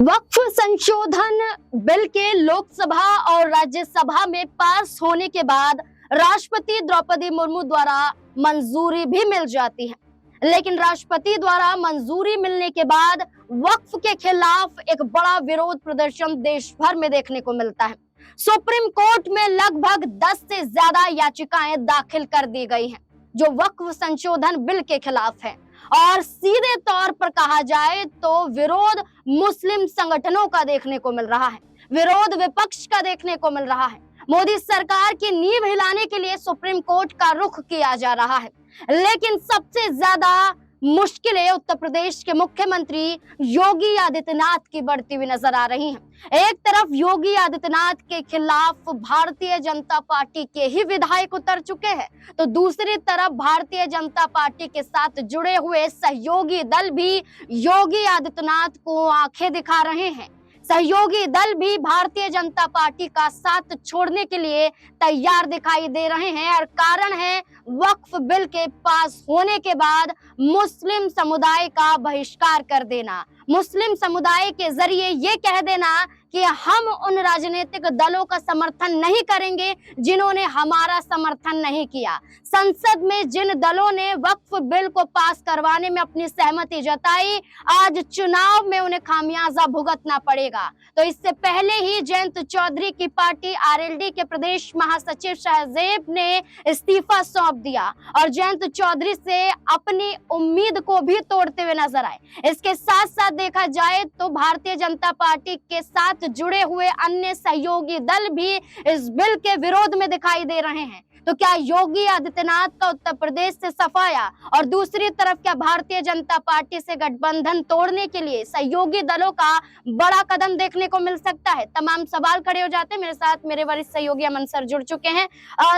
वक्फ संशोधन बिल के लोकसभा और राज्यसभा में पास होने के बाद राष्ट्रपति द्रौपदी मुर्मू द्वारा मंजूरी भी मिल जाती है। लेकिन राष्ट्रपति द्वारा मंजूरी मिलने के बाद वक्फ के खिलाफ एक बड़ा विरोध प्रदर्शन देश भर में देखने को मिलता है। सुप्रीम कोर्ट में लगभग 10 से ज्यादा याचिकाएं दाखिल कर दी गई हैं, जो वक्फ संशोधन बिल के खिलाफ है। और सीधे तौर पर कहा जाए तो विरोध मुस्लिम संगठनों का देखने को मिल रहा है, विरोध विपक्ष का देखने को मिल रहा है। मोदी सरकार की नींव हिलाने के लिए सुप्रीम कोर्ट का रुख किया जा रहा है। लेकिन सबसे ज्यादा मुश्किलें उत्तर प्रदेश के मुख्यमंत्री योगी आदित्यनाथ की बढ़ती हुई नजर आ रही हैं। एक तरफ योगी आदित्यनाथ के खिलाफ भारतीय जनता पार्टी के ही विधायक उतर चुके हैं, तो दूसरी तरफ भारतीय जनता पार्टी के साथ जुड़े हुए सहयोगी दल भी योगी आदित्यनाथ को आंखें दिखा रहे हैं। सहयोगी दल भी भारतीय जनता पार्टी का साथ छोड़ने के लिए तैयार दिखाई दे रहे हैं। और कारण है वक्फ बिल के पास होने के बाद मुस्लिम समुदाय का बहिष्कार कर देना, मुस्लिम समुदाय के जरिए ये कह देना कि हम उन राजनीतिक दलों का समर्थन नहीं करेंगे जिन्होंने हमारा समर्थन नहीं किया। संसद में जिन दलों ने वक्फ बिल को पास करवाने में अपनी सहमति जताई, आज चुनाव में उन्हें खामियाजा भुगतना पड़ेगा। तो इससे पहले ही जयंत चौधरी की पार्टी आरएलडी के प्रदेश महासचिव शाहजेब ने इस्तीफा सौंप दिया और जयंत चौधरी से अपनी उम्मीद को भी तोड़ते हुए नजर आए। इसके साथ साथ देखा जाए तो भारतीय जनता पार्टी के साथ जुड़े हुए अन्य सहयोगी दल भी इस बिल के विरोध में दिखाई दे रहे हैं। तो क्या योगी आदित्यनाथ का उत्तर प्रदेश से सफाया और दूसरी तरफ क्या भारतीय जनता पार्टी से गठबंधन तोड़ने के लिए सहयोगी दलों का बड़ा कदम देखने को मिल सकता है? तमाम सवाल खड़े हो जाते हैं। मेरे साथ मेरे वरिष्ठ सहयोगी अमन सर जुड़ चुके हैं।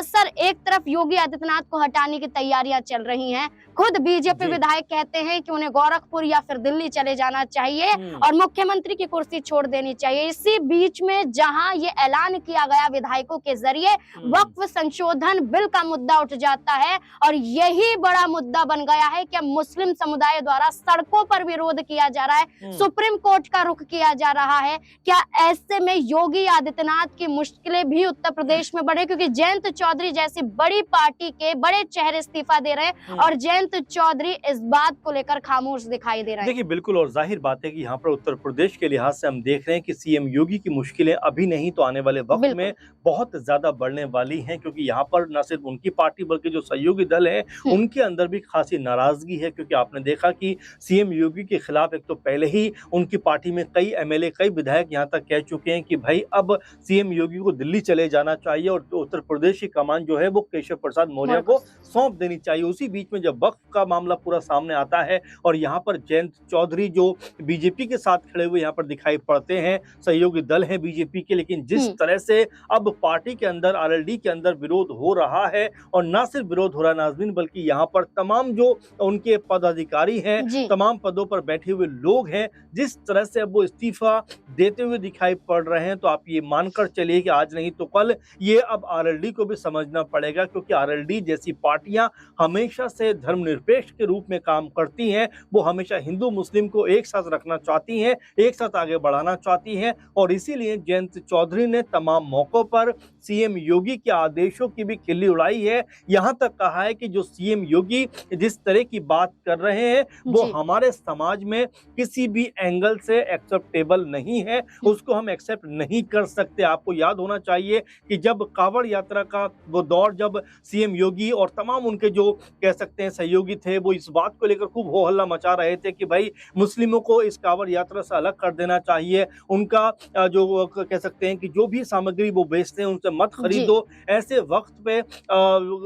सर, एक तरफ योगी आदित्यनाथ को हटाने की तैयारियां चल रही हैं, खुद बीजेपी विधायक कहते हैं कि उन्हें गोरखपुर या फिर दिल्ली चले जाना चाहिए और मुख्यमंत्री की कुर्सी छोड़ देनी चाहिए। इसी बीच में जहां ये ऐलान किया गया विधायकों के जरिए, वक्फ संशोधन बिल का मुद्दा उठ जाता है और यही बड़ा मुद्दा बन गया है कि मुस्लिम समुदाय द्वारा सड़कों पर विरोध किया जा रहा है, सुप्रीम कोर्ट का रुख किया जा रहा है। क्या ऐसे में योगी आदित्यनाथ की मुश्किलें भी उत्तर प्रदेश में बढ़े, क्योंकि जयंत चौधरी जैसी बड़ी पार्टी के बड़े चेहरे इस्तीफा दे रहे हैं और जयंत चौधरी इस बात को लेकर खामोश दिखाई दे रहे हैं? देखिए, बिल्कुल, और जाहिर बात है कि यहाँ पर उत्तर प्रदेश के लिहाज से हम देख रहे हैं कि सीएम योगी की मुश्किलें अभी नहीं तो आने वाले वक्त में बहुत ज्यादा बढ़ने वाली हैं, क्योंकि यहाँ पर न सिर्फ उनकी पार्टी बल्कि जो सहयोगी दल है उनके अंदर भी खासी नाराजगी है। क्योंकि आपने देखा कि सीएम योगी के खिलाफ एक तो पहले ही उनकी पार्टी में कई एमएलए, कई विधायक यहाँ तक कह चुके हैं कि भाई अब सीएम योगी को दिल्ली चले जाना चाहिए और उत्तर प्रदेश की कमान जो है वो केशव प्रसाद मौर्य को सौंप देनी चाहिए। उसी बीच में जब वक्फ का मामला पूरा सामने आता है और यहाँ पर जयंत चौधरी जो बीजेपी के साथ खड़े हुए यहाँ पर दिखाई पड़ते हैं, सहयोगी दल हैं बीजेपी के, लेकिन जिस तरह से अब पार्टी के अंदर, आरएलडी के अंदर विरोध हो रहा है, और ना सिर्फ विरोध हो रहा है नाज़रीन, बल्कि यहाँ पर तमाम जो उनके पदाधिकारी हैं, तमाम पदों पर बैठे हुए लोग हैं, जिस तरह से अब वो इस्तीफा देते हुए दिखाई पड़ रहे हैं, तो आप ये मानकर चलिए कि आज नहीं तो कल ये अब आरएलडी को भी समझना पड़ेगा। क्योंकि आरएलडी जैसी पार्टियां हमेशा से धर्मनिरपेक्ष के रूप में काम करती हैं, वो हमेशा हिंदू मुस्लिम को एक साथ रखना चाहती हैं, एक साथ आगे बढ़ाना चाहती हैं, और इसीलिए जयंत चौधरी ने तमाम मौकों पर सीएम योगी के आदेशों की भी खिल्ली उड़ाई है। यहाँ तक कहा है कि जो सीएम योगी जिस तरह की बात कर रहे हैं वो हमारे समाज में किसी भी एंगल से एक्सेप्टेबल नहीं है, उसको हम एक्सेप्ट नहीं कर सकते। आपको याद होना चाहिए कि जब कांवड़ यात्रा का वो दौर, जब सीएम योगी और तमाम उनके जो कह सकते हैं सहयोगी थे, वो इस बात को लेकर खूब हो हल्ला मचा रहे थे कि भाई मुस्लिमों को इस कांवड़ यात्रा से अलग कर देना चाहिए, उनका जो कह सकते हैं कि जो भी सामग्री वो बेचते हैं उनसे मत खरीदो। ऐसे वक्त पे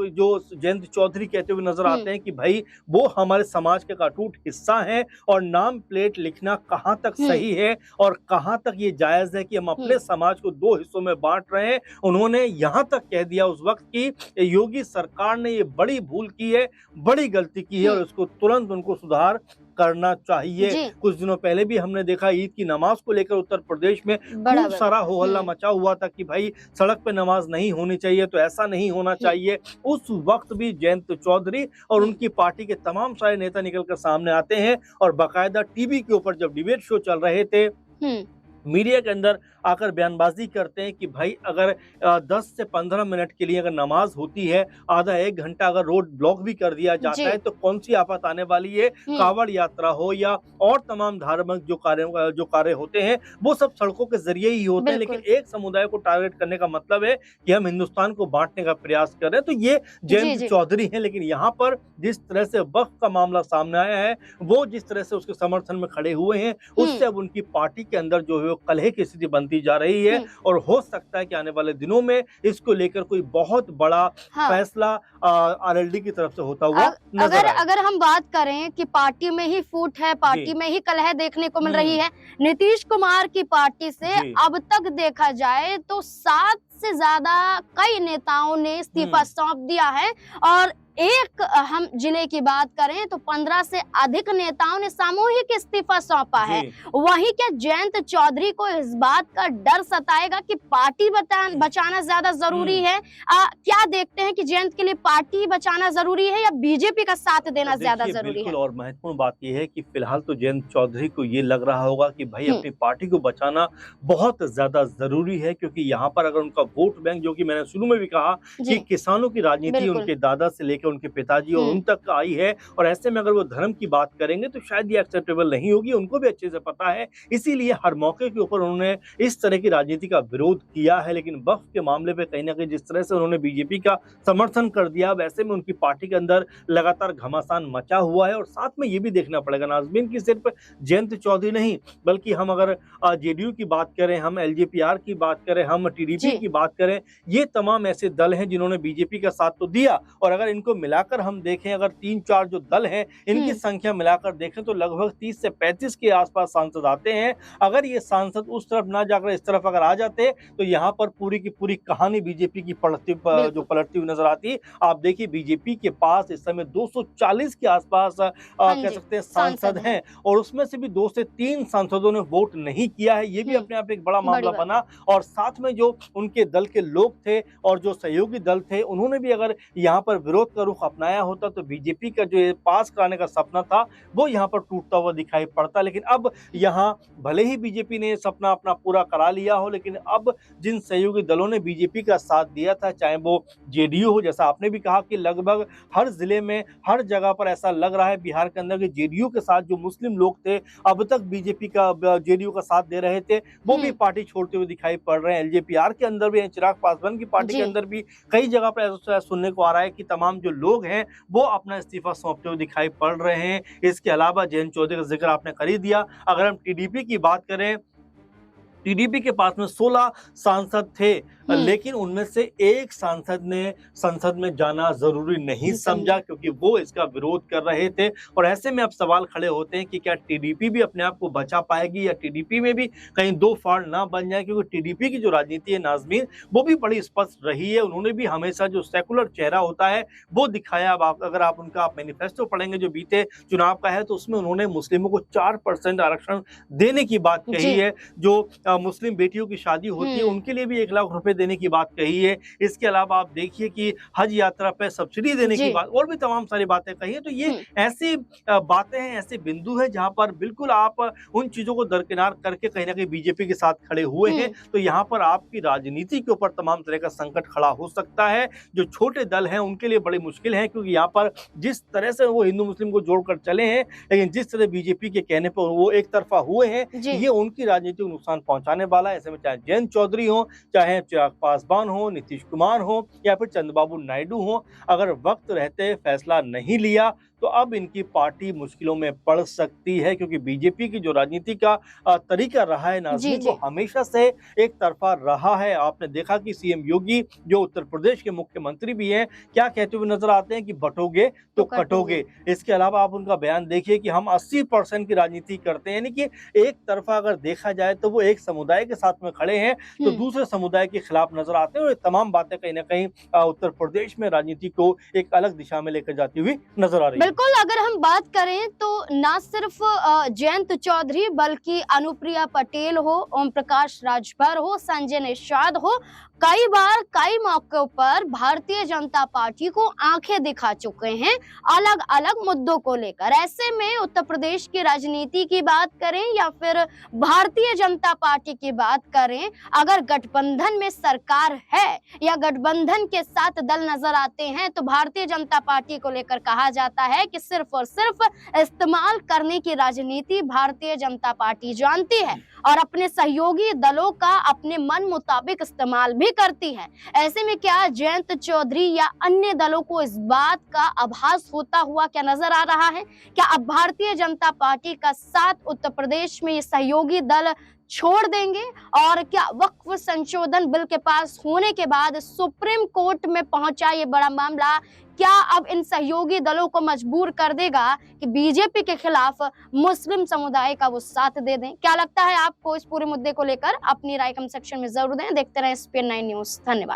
जो जयंत चौधरी कहते हुए नजर आते हैं कि भाई वो हमारे समाज का अटूट हिस्सा है और नाम प्लेट लिखना कहां तक सही है और कहां तक ये जायज है कि हम अपने समाज को दो हिस्सों में बांट रहे हैं। उन्होंने यहां तक कह दिया उस वक्त की योगी सरकार ने ये बड़ी भूल की है, बड़ी गलती की है और उसको तुरंत उनको सुधार करना चाहिए। कुछ दिनों पहले भी हमने देखा ईद की नमाज को लेकर उत्तर प्रदेश में खूब सारा हो हल्ला मचा हुआ था कि भाई सड़क पे नमाज नहीं होनी चाहिए, तो ऐसा नहीं होना चाहिए। उस वक्त भी जयंत चौधरी और उनकी पार्टी के तमाम सारे नेता निकलकर सामने आते हैं और बाकायदा टीवी के ऊपर जब डिबेट शो चल रहे थे मीडिया के अंदर आकर बयानबाजी करते हैं कि भाई अगर 10 से 15 मिनट के लिए अगर नमाज होती है, आधा 1 घंटा अगर रोड ब्लॉक भी कर दिया जाता है तो कौन सी आफत आने वाली है। कावड़ यात्रा हो या और तमाम धार्मिक जो कार्य होते हैं वो सब सड़कों के जरिए ही होते हैं, लेकिन एक समुदाय को टारगेट करने का मतलब है कि हम हिंदुस्तान को बांटने का प्रयास कर रहे हैं। तो ये जयंत चौधरी हैं, लेकिन यहाँ पर जिस तरह से वक्फ का मामला सामने आया है, वो जिस तरह से उसके समर्थन में खड़े हुए हैं, उससे अब उनकी पार्टी के अंदर जो है कलह की स्थिति बनती जा रही है और हो सकता है कि आने वाले दिनों में इसको लेकर कोई बहुत बड़ा फैसला आरएलडी की तरफ से होता हुआ नजर आए। अगर हम बात करें कि पार्टी में ही फूट है, पार्टी में ही कलह देखने को मिल रही है, नीतीश कुमार की पार्टी से अब तक देखा जाए तो 7 से ज्यादा कई नेताओं ने इस्तीफा सौंप दिया है और एक हम जिले की बात करें तो 15 से अधिक नेताओं ने सामूहिक इस्तीफा सौंपा है। वहीं क्या जयंत चौधरी को इस बात का डर सताएगा कि पार्टी बचाना ज्यादा जरूरी है? क्या देखते हैं कि जयंत के लिए पार्टी बचाना जरूरी है या बीजेपी का साथ देना ज्यादा जरूरी है? और महत्वपूर्ण बात यह है कि फिलहाल तो जयंत चौधरी को ये लग रहा होगा कि भाई अपनी पार्टी को बचाना बहुत ज्यादा जरूरी है, क्योंकि यहाँ पर अगर उनका वोट बैंक, जो कि मैंने शुरू में भी कहा कि किसानों की राजनीति उनके दादा से लेकर उनके पिताजी और उन तक आई है, और ऐसे में अगर वो धर्म की बात करेंगे तो शायद ये एक्सेप्टेबल नहीं होगी, उनको भी अच्छे से पता है। इसीलिए हर मौके के ऊपर उन्होंने इस तरह की राजनीति का विरोध किया है। लेकिन वक्फ के मामले पे कहीं ना कहीं जिस तरह से उन्होंने बीजेपी का समर्थन कर दिया, वैसे में उनकी पार्टी के अंदर लगातार घमासान मचा हुआ है। और साथ में ये भी देखना पड़ेगा नाज़मीन की सिर्फ जयंत चौधरी नहीं, बल्कि हम अगर जेडीयू की बात करें, हम एलजेपीआर की बात करें, हम टीडीपी की बात करें, ये तमाम ऐसे दल हैं जिन्होंने बीजेपी का साथ तो दिया, और अगर इनको मिलाकर हम देखें, अगर 3-4 जो दल हैं इनकी संख्या मिलाकर देखें तो लगभग 30 से 35 के आसपास सांसद आते हैं। अगर ये सांसद उस तरफ ना जाकर इस तरफ अगर आ जाते तो यहाँ पर पूरी की पूरी कहानी बीजेपी की पलटती हुई नजर आती। आप देखिए बीजेपी के पास इस समय 240 के आसपास कह सकते हैं सांसद हैं, और उसमें से भी 2 से 3 सांसदों ने वोट नहीं किया है। ये भी अपने आप एक बड़ा मामला बना। और साथ में जो उनके दल के लोग थे और जो सहयोगी दल थे, उन्होंने भी अगर यहाँ पर विरोध का रुख अपनाया होता तो बीजेपी का जो पास कराने का सपना था वो यहाँ पर टूटता हुआ दिखाई पड़ता। लेकिन अब यहाँ भले ही बीजेपी ने सपना अपना पूरा करा लिया हो, लेकिन अब जिन सहयोगी दलों ने बीजेपी का साथ दिया था, चाहे वो जेडीयू हो, जैसा आपने भी कहा कि लगभग हर जिले में हर जगह पर ऐसा लग रहा है बिहार के अंदर कि जेडीयू के साथ जो मुस्लिम लोग थे अब तक बीजेपी का जेडीयू का साथ दे रहे थे, वो भी पार्टी छोड़ते हुए दिखाई पड़ रहे हैं। एलजेपीआर के अंदर भी, चिराग पासवान की पार्टी के अंदर भी कई जगह पर ऐसा सुनने को आ रहा है कि तमाम जो लोग हैं वो अपना इस्तीफा सौंपते हुए दिखाई पड़ रहे हैं। इसके अलावा जयंत चौधरी का जिक्र आपने कर ही दिया। अगर हम टीडीपी की बात करें, टीडीपी के पास में 16 सांसद थे, लेकिन उनमें से एक सांसद ने संसद में जाना जरूरी नहीं समझा, क्योंकि वो इसका विरोध कर रहे थे। और ऐसे में अब सवाल खड़े होते हैं कि क्या टीडीपी भी अपने आप को बचा पाएगी या टीडीपी में भी कहीं दो फाड़ ना बन जाए, क्योंकि टीडीपी की जो राजनीति है नाज़मीन वो भी बड़ी स्पष्ट रही है। उन्होंने भी हमेशा जो सेकुलर चेहरा होता है वो दिखाया। अब अगर आप उनका मैनिफेस्टो पढ़ेंगे जो बीते चुनाव का है, तो उसमें उन्होंने मुस्लिमों को 4% आरक्षण देने की बात कही है। जो मुस्लिम बेटियों की शादी होती है उनके लिए भी 1 लाख रुपए देने की बात कही है। इसके अलावा आप देखिए कि हज यात्रा पे सब्सिडी देने की बात, और भी तमाम सारी बातें कही है। तो ये ऐसी बातें हैं, ऐसे बिंदु है जहां पर बिल्कुल आप उन चीजों को दरकिनार करके कहीं ना कहीं बीजेपी के साथ खड़े हुए हैं। तो यहाँ पर आपकी राजनीति के ऊपर तमाम तरह का संकट खड़ा हो सकता है। जो छोटे दल हैं उनके लिए बड़ी मुश्किल है, क्योंकि यहाँ पर जिस तरह से वो हिंदू मुस्लिम को जोड़कर चले हैं, लेकिन जिस तरह बीजेपी के कहने पर वो एक तरफा हुए हैं, ये उनकी राजनीति को नुकसान पहुंचाने वाला है। ऐसे में चाहे जयंत चौधरी हो, चाहे चिराग पासवान हो, नीतीश कुमार हो, या फिर चंद्रबाबू नायडू हो, अगर वक्त रहते फैसला नहीं लिया तो अब इनकी पार्टी मुश्किलों में पड़ सकती है। क्योंकि बीजेपी की जो राजनीति का तरीका रहा है नाज़मीन, वो हमेशा से एक तरफा रहा है। आपने देखा कि सीएम योगी जो उत्तर प्रदेश के मुख्यमंत्री भी हैं, क्या कहते हुए नजर आते हैं कि बटोगे तो कटोगे। इसके अलावा आप उनका बयान देखिए कि हम 80% की राजनीति करते हैं, यानी कि एक तरफा अगर देखा जाए तो वो एक समुदाय के साथ में खड़े हैं तो दूसरे समुदाय के खिलाफ नजर आते हैं। और ये तमाम बातें कहीं ना कहीं उत्तर प्रदेश में राजनीति को एक अलग दिशा में लेकर जाती हुई नजर आ रही है। बिल्कुल, अगर हम बात करें तो ना सिर्फ जयंत चौधरी बल्कि अनुप्रिया पटेल हो, ओम प्रकाश राजभर हो, संजय निषाद हो, कई बार कई मौकों पर भारतीय जनता पार्टी को आंखें दिखा चुके हैं अलग अलग मुद्दों को लेकर। ऐसे में उत्तर प्रदेश की राजनीति की बात करें या फिर भारतीय जनता पार्टी की बात करें, अगर गठबंधन में सरकार है या गठबंधन के साथ दल नजर आते हैं तो भारतीय जनता पार्टी को लेकर कहा जाता है कि सिर्फ और सिर्फ इस्तेमाल करने की राजनीति भारतीय जनता पार्टी जानती है और अपने सहयोगी दलों का अपने मन मुताबिक इस्तेमाल भी करती है। ऐसे में क्या जयंत चौधरी या अन्य दलों को इस बात का आभास होता हुआ क्या नजर आ रहा है? क्या अब भारतीय जनता पार्टी का साथ उत्तर प्रदेश में ये सहयोगी दल छोड़ देंगे? और क्या वक्फ संशोधन बिल के पास होने के बाद सुप्रीम कोर्ट में पहुंचा ये बड़ा मामला क्या अब इन सहयोगी दलों को मजबूर कर देगा कि बीजेपी के खिलाफ मुस्लिम समुदाय का वो साथ दे दें? क्या लगता है आपको इस पूरे मुद्दे को लेकर? अपनी राय कमेंट सेक्शन में जरूर दें। देखते रहें SPN9 न्यूज़। धन्यवाद।